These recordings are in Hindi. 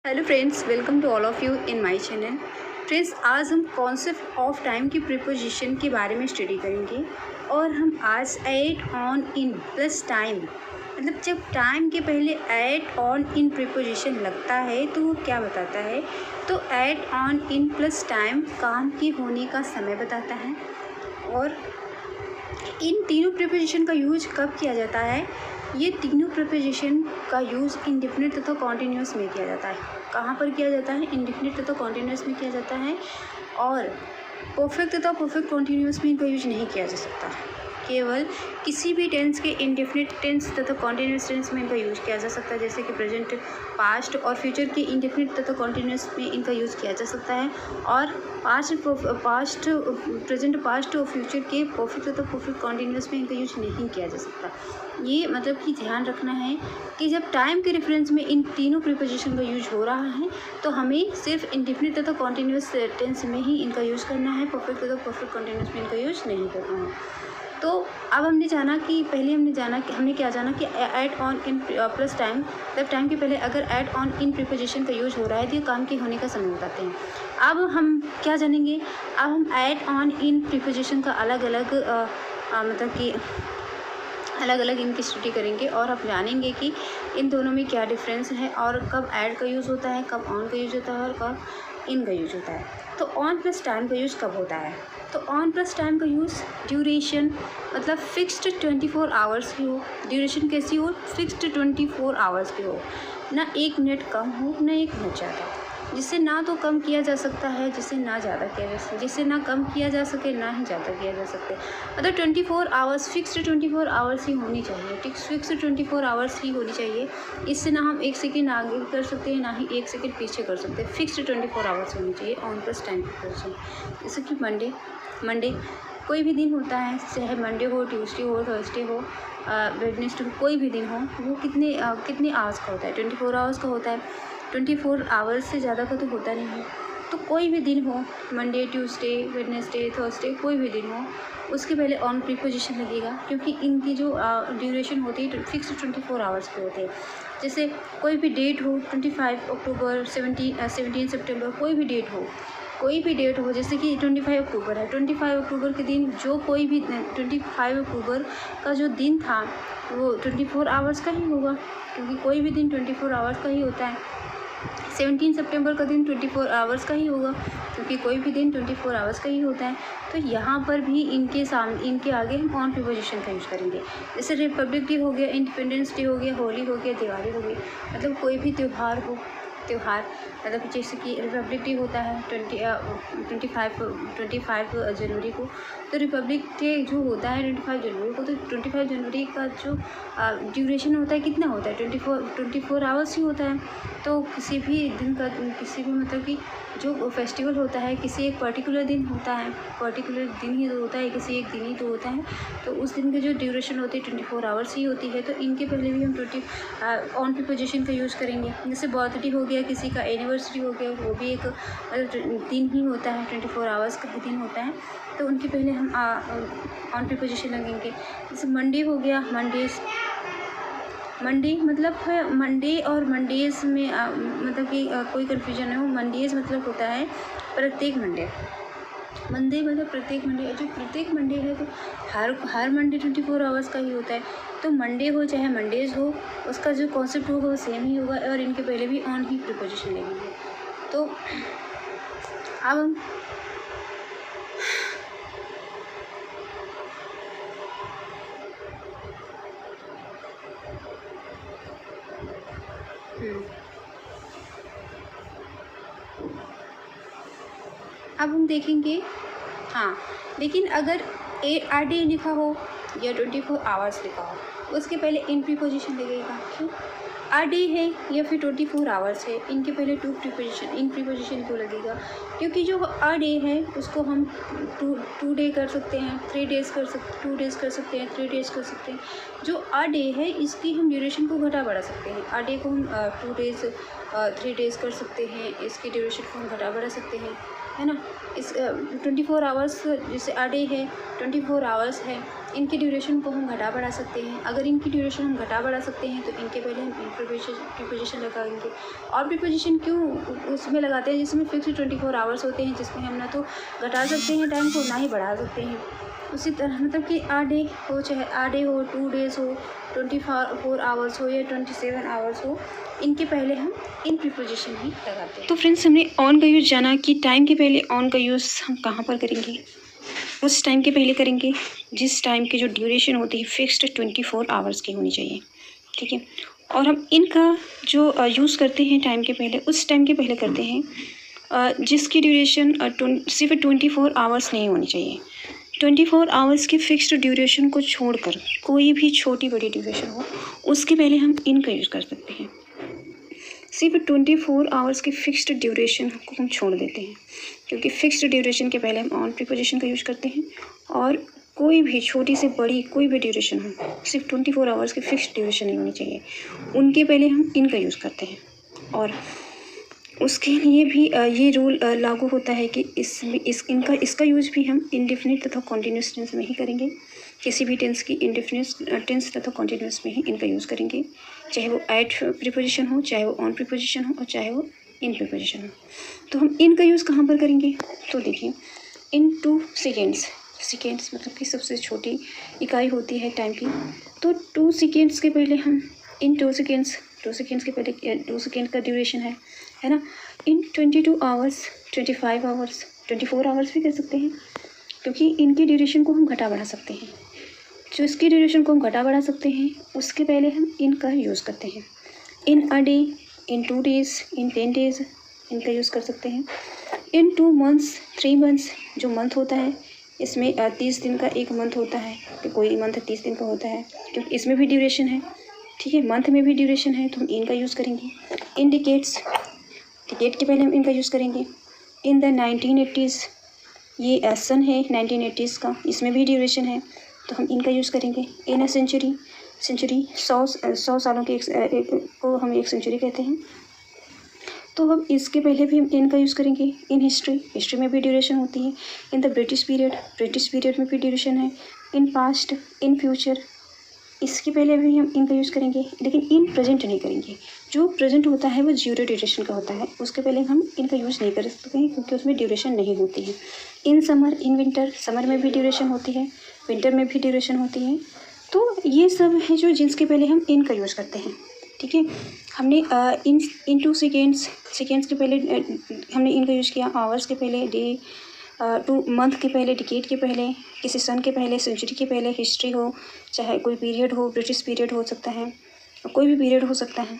Hello friends, welcome to all of you in my channel. Friends, आज हम कॉन्सेप्ट ऑफ टाइम की प्रीपोजिशन के बारे में स्टडी करेंगे और हम आज at on in plus time, मतलब जब टाइम के पहले ऐड ऑन इन प्रीपोजिशन लगता है तो वो क्या बताता है। तो add on in plus time काम के होने का समय बताता है। और इन तीनों प्रीपोजिशन का यूज कब किया जाता है? ये तीनों प्रीपोजिशन का यूज़ इंडेफिनिट तथा कॉन्टिन्यूस में किया जाता है। कहाँ पर किया जाता है? इंडेफिनिट तथा कॉन्टिन्यूस में किया जाता है। और परफेक्ट तथा परफेक्ट कॉन्टिन्यूस में इनका यूज नहीं किया जा सकता। केवल किसी भी टेंस के इंडेफिनिट टेंस तथा कॉन्टिन्यूस टेंस में इनका यूज किया जा सकता है, जैसे कि प्रेजेंट, पास्ट और फ्यूचर के इंडेफिनिट तथा कॉन्टिन्यूस में इनका यूज़ किया जा सकता है। और प्रेजेंट, पास्ट और फ्यूचर के परफेक्ट तथा परफेक्ट कॉन्टिन्यूस में इनका यूज नहीं किया जा सकता। ये मतलब कि ध्यान रखना है कि जब टाइम के रेफरेंस में इन तीनों प्रीपोजिशन का यूज हो रहा है तो हमें सिर्फ इंडेफिनिट तथा कॉन्टिन्यूस टेंस में ही इनका यूज़ करना है, परफेक्ट तथा परफेक्ट कॉन्टिन्यूस में इनका यूज नहीं करना है। तो अब हमने जाना कि हमने क्या जाना कि add on in plus time, जब टाइम के पहले अगर ऐड ऑन इन प्रीपोजिशन का यूज हो रहा है तो ये काम के होने का समय बताते हैं। अब हम क्या जानेंगे? अब हम ऐड ऑन इन प्रीपोजिशन का अलग अलग मतलब कि अलग अलग इनकी स्टडी करेंगे और हम जानेंगे कि इन दोनों में क्या डिफरेंस है और कब ऐड का यूज़ होता है, कब ऑन का यूज़ होता है और कब इन का यूज़ होता है। तो ऑन प्लस टाइम का यूज़ कब होता है? तो ऑन प्लस टाइम का यूज़ ड्यूरेशन, मतलब फिक्स्ड 24 आवर्स की हो। ड्यूरेशन कैसी हो? फिक्स्ड 24 आवर्स की हो, ना 1 मिनट कम हो ना 1 मिनट ज़्यादा, जिससे ना तो कम किया जा सकता है, जिससे ना ज़्यादा किया जा सकता, जिससे ना कम किया जा सके ना ही ज़्यादा किया जा सके। मतलब 24 आवर्स, फिक्स्ड 24 आवर्स ही होनी चाहिए, ठीक, फिक्स्ड 24 आवर्स ही होनी चाहिए। इससे ना हम 1 सेकेंड आगे कर सकते हैं ना ही 1 सेकेंड पीछे कर सकते हैं। फिक्स्ड 24 आवर्स होनी चाहिए ऑन प्लस टाइम प्रिपरेशन। जैसे कि मंडे कोई भी दिन होता है, चाहे मंडे हो, ट्यूसडे हो, थर्सडे हो, वेडनेसडे हो, कोई भी दिन हो, वो कितने आवर्स का होता है? 24 आवर्स का होता है। 24 आवर्स से ज़्यादा का तो होता नहीं है। तो कोई भी दिन हो, मंडे, ट्यूसडे, वेडनेसडे, थर्सडे, कोई भी दिन हो, उसके पहले ऑन प्रीपोजिशन लगेगा, क्योंकि इनकी जो ड्यूरेशन होती है फिक्स 24 आवर्स की होती है। जैसे कोई भी डेट हो, 25 अक्टूबर, 17 सितंबर, कोई भी डेट हो, जैसे कि 25 अक्टूबर है, 25 अक्टूबर के दिन जो कोई भी 25 अक्टूबर का जो दिन था वो 24 आवर्स का ही होगा, क्योंकि कोई भी दिन 24 आवर्स का ही होता है। 17 सितंबर का दिन 24 आवर्स का ही होगा, क्योंकि कोई भी दिन 24 आवर्स का ही होता है। तो यहाँ पर भी इनके आगे हम ऑन प्रीपोजिशन का यूज़ करेंगे। जैसे रिपब्लिक डे हो गया, इंडिपेंडेंस डे हो गया, होली हो गया, दिवाली हो गई, मतलब कोई भी त्यौहार मतलब जैसे कि रिपब्लिक डे होता है 25 जनवरी को, तो रिपब्लिक डे जो होता है 25 जनवरी को, तो 25 जनवरी का जो ड्यूरेशन होता है कितना होता है? 24 आवर्स ही होता है। तो किसी भी दिन का, किसी भी मतलब कि जो फेस्टिवल होता है, किसी एक पर्टिकुलर दिन होता है, पर्टिकुलर दिन ही तो होता है, किसी एक दिन ही तो होता है, तो उस दिन की जो ड्यूरेशन होती है 24 आवर्स ही होती है। तो इनके पहले भी हम ऑन प्रीपोजिशन का यूज़ करेंगे। जैसे बर्थडे हो गया, किसी का एनिवर्सरी हो गया, वो भी एक दिन ही होता है, 24 आवर्स का ही दिन होता है, तो उनके पहले हम ऑन प्रीपोजिशन लगेंगे। जैसे मंडे हो गया, मंडे मतलब है मंडे और मंडेज़ में मतलब कि कोई कन्फ्यूजन ना हो, मंडेज़ मतलब होता है प्रत्येक मंडे। मंडे मतलब प्रत्येक मंडे, जो प्रत्येक मंडे है तो हर मंडे 24 आवर्स का ही होता है। तो मंडे हो चाहे मंडेज़ हो, उसका जो कॉन्सेप्ट होगा वो सेम ही होगा और इनके पहले भी ऑन ही प्रीपोजिशन लगेंगे। तो अब हम देखेंगे। हाँ, लेकिन अगर a डे लिखा हो या 24 आवर्स लिखा हो, उसके पहले इन प्रीपोजिशन लगेगा। क्यों? a डे है या फिर 24 आवर्स है, इनके पहले इन प्रीपोजिशन क्यों लगेगा? क्योंकि जो a डे है उसको हम 2 डे कर सकते हैं, 3 डेज़ कर सकते 2 डेज़ कर सकते हैं, 3 डेज़ कर सकते हैं। जो a डे है इसकी हम ड्यूरेशन को घटा बढ़ा सकते हैं। a डे को हम 2 डेज़ 3 डेज़ कर सकते हैं, इसकी ड्यूरेशन को हम घटा बढ़ा सकते हैं। है ना। इस 24 आवर्स जैसे अ डे है, 24 आवर्स है, इनकी ड्यूरेशन को हम घटा बढ़ा सकते हैं। अगर इनकी ड्यूरेशन हम घटा बढ़ा सकते हैं तो इनके पहले हम प्रीपोजिशन लगाएंगे। और प्रीपोजिशन क्यों उसमें लगाते हैं जिसमें फिक्स 24 आवर्स होते हैं, जिसमें हम ना तो घटा सकते हैं टाइम को, ना ही बढ़ा सकते हैं। उसी तरह मतलब कि अ डे हो, चाहे अ डे हो, 2 डेज़ हो, 24 आवर्स हो या 27 आवर्स हो, इनके पहले हम इन प्रीपोजिशन ही लगाते हैं। तो फ्रेंड्स, हमने ऑन का यूज़ जाना कि टाइम के पहले ऑन का यूज़ हम कहाँ पर करेंगे। उस टाइम के पहले करेंगे जिस टाइम की जो ड्यूरेशन होती है फिक्स्ड 24 आवर्स की होनी चाहिए, ठीक है। और हम इनका जो यूज़ करते हैं टाइम के पहले, उस टाइम के पहले करते हैं जिसकी ड्यूरेशन सिर्फ 24 आवर्स नहीं होनी चाहिए। 24 आवर्स की फिक्स्ड ड्यूरेशन को छोड़कर कोई भी छोटी बड़ी ड्यूरेशन हो, उसके पहले हम इनका यूज़ कर सकते हैं। सिर्फ 24 आवर्स की फिक्स्ड ड्यूरेशन को हम छोड़ देते हैं, क्योंकि फिक्स्ड ड्यूरेशन के पहले हम ऑन प्रीपोजिशन का यूज़ करते हैं। और कोई भी छोटी से बड़ी कोई भी ड्यूरेशन हो, सिर्फ 24 आवर्स की फिक्स्ड ड्यूरेशन नहीं होनी चाहिए, उनके पहले हम इनका यूज़ करते हैं। और उसके लिए भी ये रूल लागू होता है कि इसका यूज़ भी हम इंडेफिनिट तथा कॉन्टिन्यूस टेंस में ही करेंगे। किसी भी टेंस की इंडेफिनिट टेंस तथा कॉन्टिन्यूस में ही इनका यूज़ करेंगे, चाहे वो एट प्रीपोजिशन हो, चाहे वो ऑन प्रीपोजिशन हो, और चाहे वो इन प्रीपोजिशन हो। तो हम इनका यूज़ कहाँ पर करेंगे, तो देखिए इन 2 सेकेंड्स मतलब कि सबसे छोटी इकाई होती है टाइम की। तो 2 सेकेंड्स के पहले हम इन 2 सेकेंड्स के पहले 2 सेकेंड का ड्यूरेशन है ना। इन 22 आवर्स, 25 आवर्स, 24 आवर्स भी कर सकते हैं, क्योंकि इनकी ड्यूरेशन को हम घटा बढ़ा सकते हैं। जो इसकी ड्यूरेशन को हम घटा बढ़ा सकते हैं उसके पहले हम इनका यूज़ करते हैं। In a day, in 2 days, in 10 days इनका यूज़ कर सकते हैं। इन 2 मंथ्स, 3 मंथ्स, जो मंथ होता है इसमें 30 दिन का एक मंथ होता है, कि कोई मंथ 30 दिन का होता है, क्योंकि इसमें भी ड्यूरेशन है, ठीक है, मंथ में भी ड्यूरेशन है, तो हम इनका यूज़ करेंगे। इन डिकेट्स, डिकेट के पहले हम इनका यूज़ करेंगे। इन द 1980s, ये सन है 1980s का, इसमें भी ड्यूरेशन है, तो हम इनका यूज़ करेंगे। इन अ सेंचुरी, 100 सालों के को हम एक सेंचुरी कहते हैं, तो हम इसके पहले भी हम इनका यूज़ करेंगे। इन हिस्ट्री में भी ड्यूरेशन होती है। इन द ब्रिटिश पीरियड में भी ड्यूरेशन है। इन पास्ट, इन फ्यूचर, इसके पहले भी हम इनका यूज़ करेंगे, लेकिन इन प्रेजेंट नहीं करेंगे। जो प्रेजेंट होता है वो 0 ड्यूरेशन का होता है, उसके पहले हम इनका यूज़ नहीं कर सकते हैं, क्योंकि उसमें ड्यूरेशन नहीं होती है। In summer, in winter, summer में भी ड्यूरेशन होती है, विंटर में भी ड्यूरेशन होती है। तो ये सब है जो जिसके पहले हम इनका यूज़ करते हैं, ठीक है। हमने इन 2 सेकेंड्स के पहले हमने इनका यूज़ किया। आवर्स के पहले, डे, 2 मंथ के पहले, डिकेड के पहले, किसी सन के पहले, सेंचुरी के पहले, हिस्ट्री हो, चाहे कोई पीरियड हो, ब्रिटिश पीरियड हो सकता है, कोई भी पीरियड हो सकता है।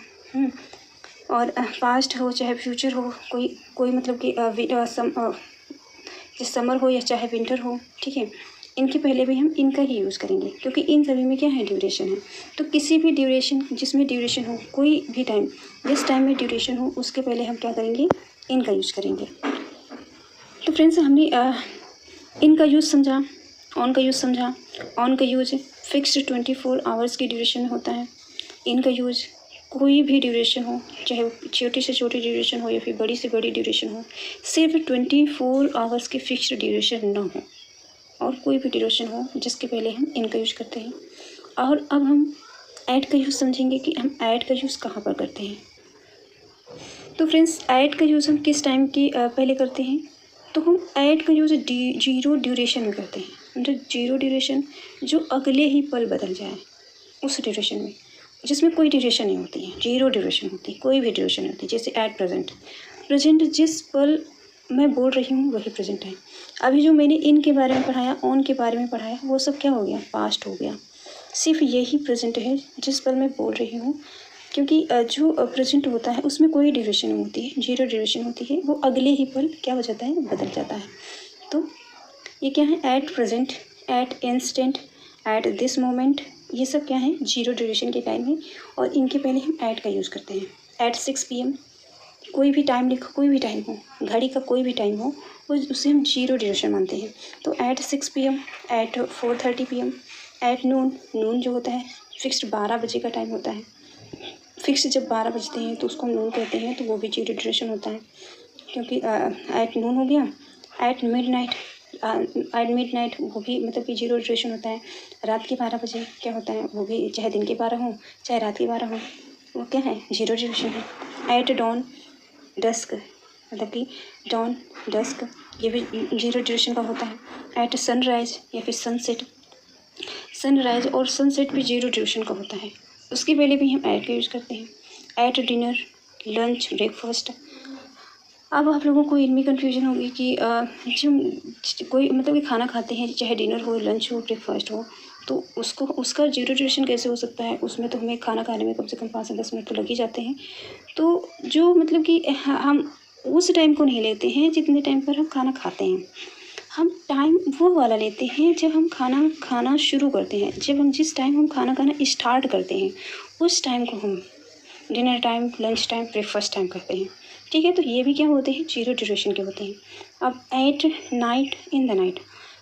और पास्ट हो चाहे फ्यूचर हो, कोई मतलब कि समर हो या चाहे विंटर हो, ठीक है। इनके पहले भी हम इनका ही यूज़ करेंगे, क्योंकि इन सभी में क्या है, ड्यूरेशन है। तो किसी भी ड्यूरेशन, जिसमें ड्यूरेशन हो, कोई भी टाइम, जिस टाइम में ड्यूरेशन हो, उसके पहले हम क्या करेंगे, इनका यूज़ करेंगे। तो फ्रेंड्स, हमने इनका यूज़ समझा, ऑन का यूज़ समझा। ऑन का यूज़ फिक्स्ड 24 आवर्स की ड्यूरेशन में होता है। इनका यूज़ कोई भी ड्यूरेशन हो, चाहे वो छोटी से छोटी ड्यूरेशन हो या फिर बड़ी से बड़ी ड्यूरेशन हो, सिर्फ 24 आवर्स की फिक्स्ड ड्यूरेशन ना हो, और कोई भी ड्यूरेशन हो जिसके पहले हम इनका यूज़ करते हैं। और अब हम ऐड का यूज़ समझेंगे कि हम ऐड का यूज़ कहाँ पर करते हैं। तो फ्रेंड्स, ऐड का यूज़ हम किस टाइम के पहले करते हैं, तो हम ऐड का यूज़ 0 ड्यूरेशन में करते हैं। मतलब 0 ड्यूरेशन, जो अगले ही पल बदल जाए, उस ड्यूरेशन में, जिसमें कोई ड्यूरेशन नहीं होती है, 0 ड्यूरेशन होती है, कोई भी ड्यूरेशन नहीं होती। जैसे एट प्रेजेंट जिस पल मैं बोल रही हूँ वही प्रेजेंट है। अभी जो मैंने इन के बारे में पढ़ाया, ऑन के बारे में पढ़ाया, वो सब क्या हो गया, पास्ट हो गया। सिर्फ यही प्रेजेंट है जिस पल मैं बोल रही हूँ, क्योंकि जो प्रेजेंट होता है उसमें कोई ड्यूरेशन नहीं होती है, 0 ड्यूरेशन होती है, वो अगले ही पल क्या हो जाता है, बदल जाता है। तो ये क्या है, at present, at instant, at this moment, ये सब क्या है, 0 ड्यूरेशन के टाइम है, और इनके पहले हम एट का यूज़ करते हैं। एट 6 PM, कोई भी टाइम लिखो, कोई भी टाइम हो, घड़ी का कोई भी टाइम हो, उसे हम 0 ड्यूरेशन मानते हैं। तो at 6 PM, at 4:30 PM, at noon जो होता है फिक्स्ड 12 बजे का टाइम होता है। फिक्स जब 12 बजते हैं तो उसको हम नून कहते हैं, तो वो भी 0 ड्यूरेशन होता है। क्योंकि एट नून हो गया, एट मिड नाइट वो भी मतलब कि 0 ड्यूरेशन होता है। रात के 12 बजे क्या होता है, वो भी चाहे दिन के 12 हो चाहे रात के 12 हो, वो क्या है, 0 ड्यूरेशन है। एट डॉन डस्क मतलब कि डॉन डस्क ये भी 0 ड्यूरेशन का होता है। एट सनराइज या फिर सनसेट, सनराइज और सनसेट भी 0 ड्यूरेशन का होता है, उसके पहले भी हम एट का यूज़ करते हैं। At dinner, lunch, breakfast. अब आप लोगों को इनमें कन्फ्यूजन होगी कि जो कोई मतलब कि खाना खाते हैं, चाहे डिनर हो, लंच हो, ब्रेकफास्ट हो, तो उसका 0 ड्यूरेशन कैसे हो सकता है। उसमें तो हमें खाना खाने में कम से कम 5 से 10 मिनट तो लग ही जाते हैं। तो जो मतलब कि हम उस टाइम को नहीं लेते हैं जितने टाइम पर हम खाना खाते हैं, हम टाइम वो वाला लेते हैं जब हम खाना खाना शुरू करते हैं। जिस टाइम हम खाना खाना स्टार्ट करते हैं, उस टाइम को हम dinner time, lunch time, breakfast time करते हैं। ठीक है, तो ये भी क्या होते हैं, 0 ड्यूरेशन के होते हैं। अब at night, in the night,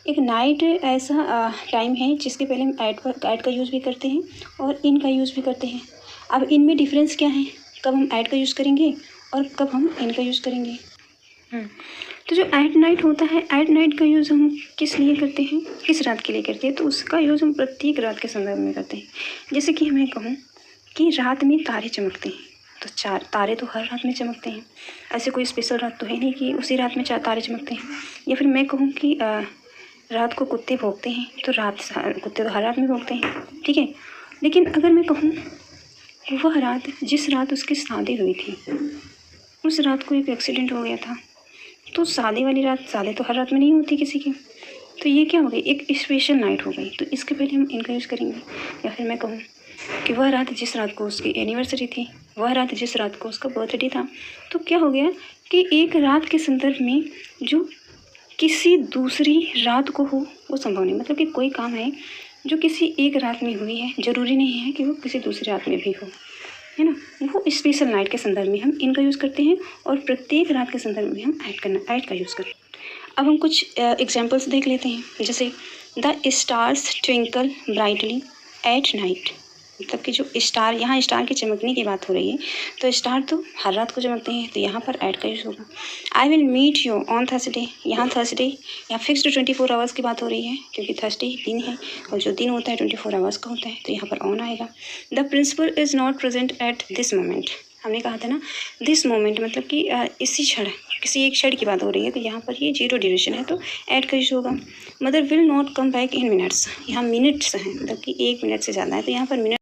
एक नाइट ऐसा टाइम है जिसके पहले हम ऐड का यूज़ भी करते हैं और इन का यूज़ भी करते हैं। अब इनमें डिफरेंस क्या है, कब हम ऐड का यूज़ करेंगे और कब हम इन का यूज़ करेंगे। तो जो एट नाइट होता है, एट नाइट का यूज़ हम किस लिए करते हैं, किस रात के लिए करते हैं, तो उसका यूज़ हम प्रत्येक रात के संदर्भ में करते हैं। जैसे कि मैं कहूँ कि रात में तारे चमकते हैं, तो तारे तो हर रात में चमकते हैं, ऐसे कोई स्पेशल रात तो है नहीं कि उसी रात में तारे चमकते हैं। या फिर मैं कहूँ कि रात को कुत्ते भौंकते हैं, तो कुत्ते तो हर रात में भौंकते हैं, ठीक है। लेकिन अगर मैं कहूँ वह रात, जिस रात उसकी शादी हुई थी, उस रात को एक एक्सीडेंट हो गया था, तो शादी वाली रात, शादी तो हर रात में नहीं होती किसी की, तो ये क्या हो गई, एक स्पेशल नाइट हो गई, तो इसके पहले हम इनका यूज़ करेंगे। या फिर मैं कहूँ कि वह रात जिस रात को उसकी एनिवर्सरी थी, वह रात जिस रात को उसका बर्थडे था, तो क्या हो गया कि एक रात के संदर्भ में जो किसी दूसरी रात को हो वो संभव नहीं। मतलब कि कोई काम है जो किसी एक रात में हुई है, ज़रूरी नहीं है कि वो किसी दूसरी रात में भी हो, है ना। वो स्पेशल नाइट के संदर्भ में हम इनका यूज़ करते हैं और प्रत्येक रात के संदर्भ में हम ऐड का यूज़ करते हैं। अब हम कुछ एग्जांपल्स देख लेते हैं। जैसे the stars twinkle brightly at night, मतलब कि जो स्टार, यहाँ स्टार की चमकने की बात हो रही है, तो स्टार तो हर रात को चमकते हैं, तो यहाँ पर ऐड का यूज़ होगा। I will meet you on Thursday, यहाँ थर्सडे या फिक्स्ड 24 आवर्स की बात हो रही है, क्योंकि थर्सडे दिन है और जो दिन होता है 24 आवर्स का होता है, तो यहाँ पर ऑन आएगा। The principal is not present at this moment, हमने कहा था ना, दिस मोमेंट मतलब कि इसी क्षण, किसी एक क्षण की बात हो रही है, तो यहाँ पर ये 0 ड्यूरेशन है, तो ऐड का यूज़ होगा। Mother will not come back in minutes, यहाँ मिनट्स हैं, मतलब कि 1 मिनट से ज़्यादा है, तो यहाँ पर मिनट